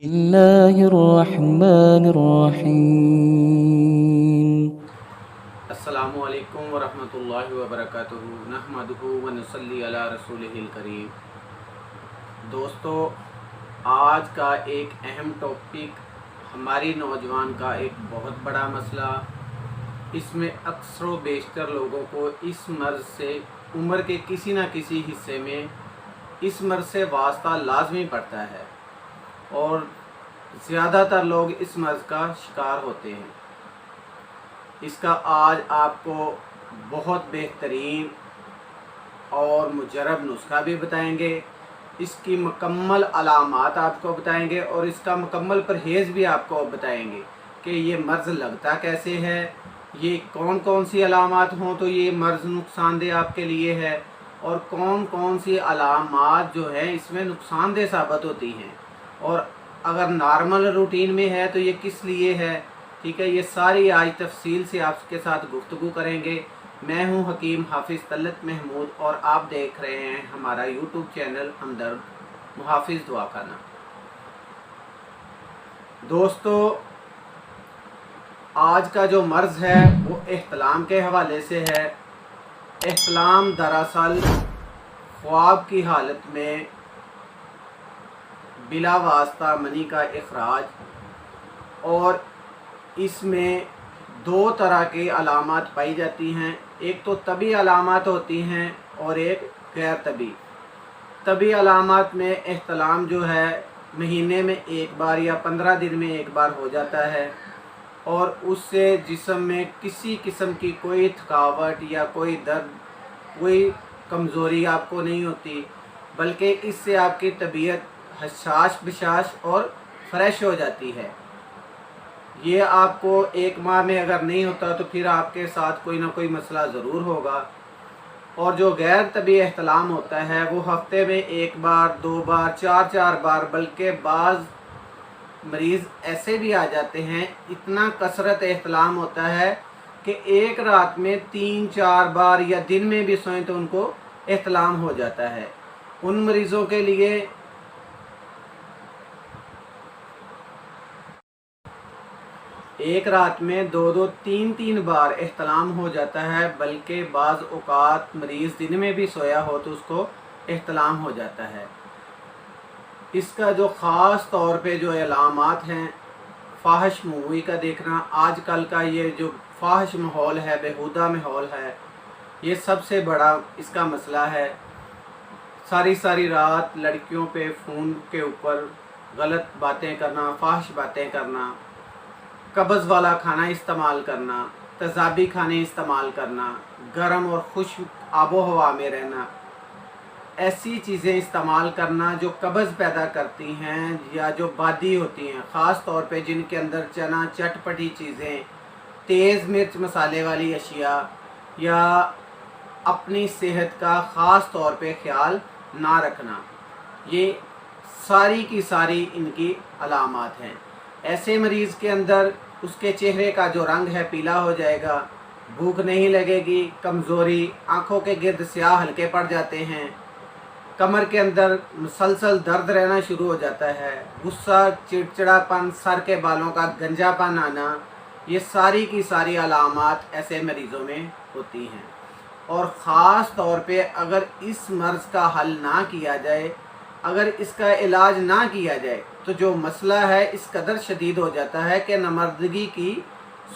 الله الرحمن الرحيم السلام علیکم ورحمۃ اللہ وبرکاتہ نحمدہ ونصلی علی رسولہ الکریم۔ دوستو، آج کا ایک اہم ٹاپک ہماری نوجوان کا ایک بہت بڑا مسئلہ، اس میں اکثر و بیشتر لوگوں کو اس مرض سے عمر کے کسی نہ کسی حصے میں اس مرض سے واسطہ لازمی پڑتا ہے اور زیادہ تر لوگ اس مرض کا شکار ہوتے ہیں۔ اس کا آج آپ کو بہت بہترین اور مجرب نسخہ بھی بتائیں گے، اس کی مکمل علامات آپ کو بتائیں گے اور اس کا مکمل پرہیز بھی آپ کو بتائیں گے کہ یہ مرض لگتا کیسے ہے، یہ کون کون سی علامات ہوں تو یہ مرض نقصان دہ آپ کے لیے ہے، اور کون کون سی علامات جو ہیں اس میں نقصان دہ ثابت ہوتی ہیں، اور اگر نارمل روٹین میں ہے تو یہ کس لیے ہے۔ ٹھیک ہے، یہ ساری آج تفصیل سے آپ کے ساتھ گفتگو کریں گے۔ میں ہوں حکیم حافظ طلعت محمود اور آپ دیکھ رہے ہیں ہمارا یوٹیوب چینل ہمدرد محافظ دواخانہ۔ دوستو، آج کا جو مرض ہے وہ احتلام کے حوالے سے ہے۔ احتلام دراصل خواب کی حالت میں بلا واسطہ منی کا اخراج، اور اس میں دو طرح کی علامات پائی جاتی ہیں، ایک تو طبی علامات ہوتی ہیں اور ایک غیر طبی۔ طبی علامات میں احتلام جو ہے مہینے میں ایک بار یا 15 دن میں ایک بار ہو جاتا ہے، اور اس سے جسم میں کسی قسم کی کوئی تھکاوٹ یا کوئی درد، کوئی کمزوری آپ کو نہیں ہوتی، بلکہ اس سے آپ کی طبیعت حساس بشاش اور فریش ہو جاتی ہے۔ یہ آپ کو ایک ماہ میں اگر نہیں ہوتا تو پھر آپ کے ساتھ کوئی نہ کوئی مسئلہ ضرور ہوگا۔ اور جو غیر طبی احتلام ہوتا ہے وہ ہفتے میں ایک بار، 2 بار، 4 بار، بلکہ بعض مریض ایسے بھی آ جاتے ہیں، اتنا کثرت احتلام ہوتا ہے کہ ایک رات میں 3-4 بار یا دن میں بھی سوئیں تو ان کو احتلام ہو جاتا ہے۔ ان مریضوں کے لیے ایک رات میں 2-3 بار احتلام ہو جاتا ہے، بلکہ بعض اوقات مریض دن میں بھی سویا ہو تو اس کو احتلام ہو جاتا ہے۔ اس کا جو خاص طور پہ جو علامات ہیں، فاحش منگوئی کا دیکھنا، آج کل کا یہ جو فاحش ماحول ہے، بیہودہ ماحول ہے، یہ سب سے بڑا اس کا مسئلہ ہے۔ ساری رات لڑکیوں پہ فون کے اوپر غلط باتیں کرنا، فاحش باتیں کرنا، قبض والا کھانا استعمال کرنا، تیزابی کھانے استعمال کرنا، گرم اور خشک آب و ہوا میں رہنا، ایسی چیزیں استعمال کرنا جو قبض پیدا کرتی ہیں یا جو بادی ہوتی ہیں، خاص طور پہ جن کے اندر چنا، چٹپٹی چیزیں، تیز مرچ مسالے والی اشیاء، یا اپنی صحت کا خاص طور پہ خیال نہ رکھنا، یہ ساری کی ساری ان کی علامات ہیں۔ ایسے مریض کے اندر اس کے چہرے کا جو رنگ ہے پیلا ہو جائے گا، بھوک نہیں لگے گی، کمزوری، آنکھوں کے گرد سیاہ ہلکے پڑ جاتے ہیں، کمر کے اندر مسلسل درد رہنا شروع ہو جاتا ہے، غصہ، چڑچڑاپن، سر کے بالوں کا گنجا پن آنا، یہ ساری کی ساری علامات ایسے مریضوں میں ہوتی ہیں۔ اور خاص طور پہ اگر اس مرض کا حل نہ کیا جائے، اگر اس کا علاج نہ کیا جائے تو جو مسئلہ ہے اس قدر شدید ہو جاتا ہے کہ نامردگی کی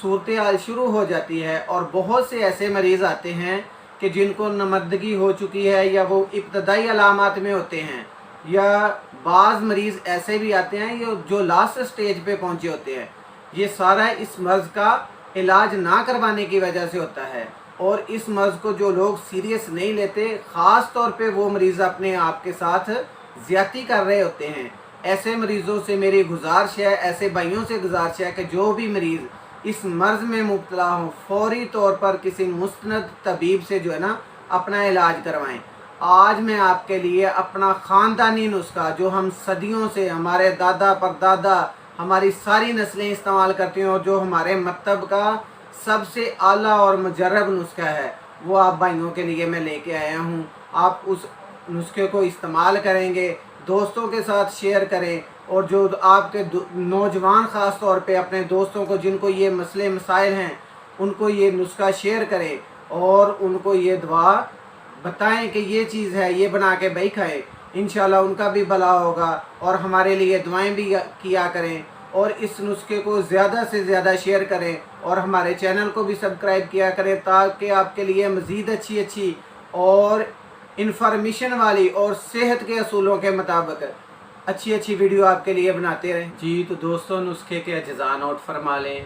صورتحال شروع ہو جاتی ہے، اور بہت سے ایسے مریض آتے ہیں کہ جن کو نامردگی ہو چکی ہے یا وہ ابتدائی علامات میں ہوتے ہیں، یا بعض مریض ایسے بھی آتے ہیں جو لاسٹ سٹیج پہ پہنچے ہوتے ہیں۔ یہ سارا اس مرض کا علاج نہ کروانے کی وجہ سے ہوتا ہے، اور اس مرض کو جو لوگ سیریس نہیں لیتے، خاص طور پہ وہ مریض اپنے آپ کے ساتھ زیادتی کر رہے ہوتے ہیں۔ ایسے مریضوں سے میری گزارش ہے، ایسے بھائیوں سے گزارش ہے کہ جو بھی مریض اس مرض میں مبتلا ہوں فوری طور پر کسی مستند طبیب سے جو ہے نا اپنا علاج کروائیں۔ آج میں آپ کے لیے اپنا خاندانی نسخہ جو ہم صدیوں سے، ہمارے دادا پردادا، ہماری ساری نسلیں استعمال کرتی ہیں، اور جو ہمارے مکتب کا سب سے اعلیٰ اور مجرب نسخہ ہے، وہ آپ بھائیوں کے لیے میں لے کے آیا ہوں۔ آپ اس نسخے کو استعمال کریں گے، دوستوں کے ساتھ شیئر کریں، اور جو آپ کے نوجوان خاص طور پہ اپنے دوستوں کو جن کو یہ مسئلے مسائل ہیں ان کو یہ نسخہ شیئر کریں اور ان کو یہ دعا بتائیں کہ یہ چیز ہے، یہ بنا کے بھائی کھائیں، انشاءاللہ ان کا بھی بھلا ہوگا، اور ہمارے لیے دعائیں بھی کیا کریں، اور اس نسخے کو زیادہ سے زیادہ شیئر کریں، اور ہمارے چینل کو بھی سبسکرائب کیا کریں تاکہ آپ کے لیے مزید اچھی اور انفارمیشن والی اور صحت کے اصولوں کے مطابق اچھی ویڈیو آپ کے لیے بناتے رہیں۔ جی تو دوستوں، نسخے کے اجزاء نوٹ فرما لیں۔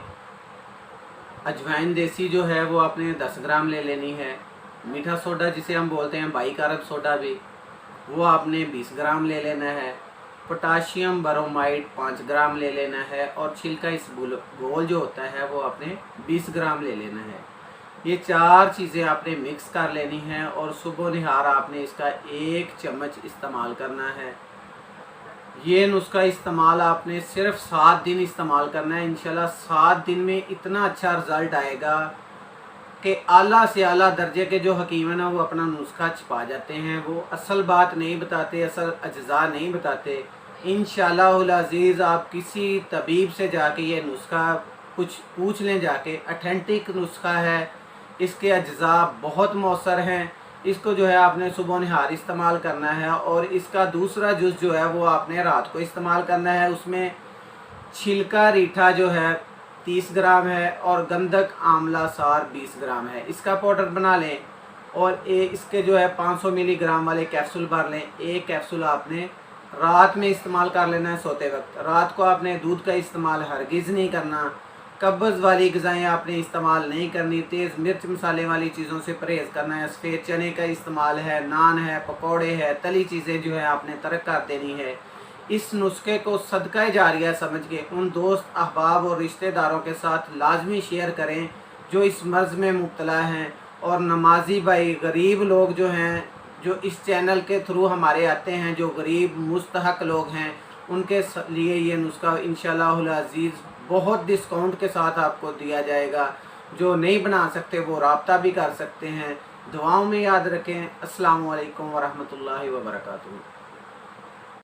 اجوائن دیسی جو ہے وہ آپ نے 10 گرام لے لینی ہے۔ میٹھا سوڈا جسے ہم بولتے ہیں بائی کارب سوڈا بھی، وہ آپ نے 20 گرام لے لینا ہے۔ پوٹاشیم برومائڈ 5 گرام لے لینا ہے، اور چھلکا اس گول جو ہوتا ہے وہ آپ نے 20 گرام لے لینا ہے۔ یہ 4 چیزیں آپ نے مکس کر لینی ہیں، اور صبح و نہار آپ نے اس کا 1 چمچ استعمال کرنا ہے۔ یہ نسخہ استعمال آپ نے صرف 7 دن استعمال کرنا ہے۔ انشاءاللہ 7 دن میں اتنا اچھا رزلٹ آئے گا کہ اعلیٰ سے اعلیٰ درجے کے جو حکیم ہیں وہ اپنا نسخہ چھپا جاتے ہیں، وہ اصل بات نہیں بتاتے، اصل اجزاء نہیں بتاتے۔ انشاءاللہ العزیز آپ کسی طبیب سے جا کے یہ نسخہ کچھ پوچھ لیں، جا کے اتھینٹک نسخہ ہے، اس کے اجزاء بہت مؤثر ہیں۔ اس کو جو ہے آپ نے صبح و نہار استعمال کرنا ہے، اور اس کا دوسرا جز جو ہے وہ آپ نے رات کو استعمال کرنا ہے۔ اس میں چھلکا ریٹھا جو ہے 30 گرام ہے، اور گندک آملہ سار 20 گرام ہے۔ اس کا پاؤڈر بنا لیں، اور اس کے جو ہے 500 ملی گرام والے کیپسول بھر لیں۔ ایک کیپسول آپ نے رات میں استعمال کر لینا ہے سوتے وقت۔ رات کو آپ نے دودھ کا استعمال ہرگز نہیں کرنا، قبض والی غذائیں آپ نے استعمال نہیں کرنی، تیز مرچ مسالے والی چیزوں سے پرہیز کرنا ہے، سفید چنے کا استعمال ہے، نان ہے، پکوڑے ہے، تلی چیزیں جو ہے آپ نے ترک کر دینی ہے۔ اس نسخے کو صدقہ جاریہ سمجھ کے ان دوست احباب اور رشتہ داروں کے ساتھ لازمی شیئر کریں جو اس مرض میں مبتلا ہیں، اور نمازی بھائی غریب لوگ جو ہیں جو اس چینل کے تھرو ہمارے آتے ہیں، جو غریب مستحق لوگ ہیں، ان کے لیے یہ نسخہ انشاءاللہ العزیز بہت ڈسکاؤنٹ کے ساتھ آپ کو دیا جائے گا۔ جو نہیں بنا سکتے وہ رابطہ بھی کر سکتے ہیں۔ دعاؤں میں یاد رکھیں۔ السلام علیکم ورحمۃ اللہ وبرکاتہ۔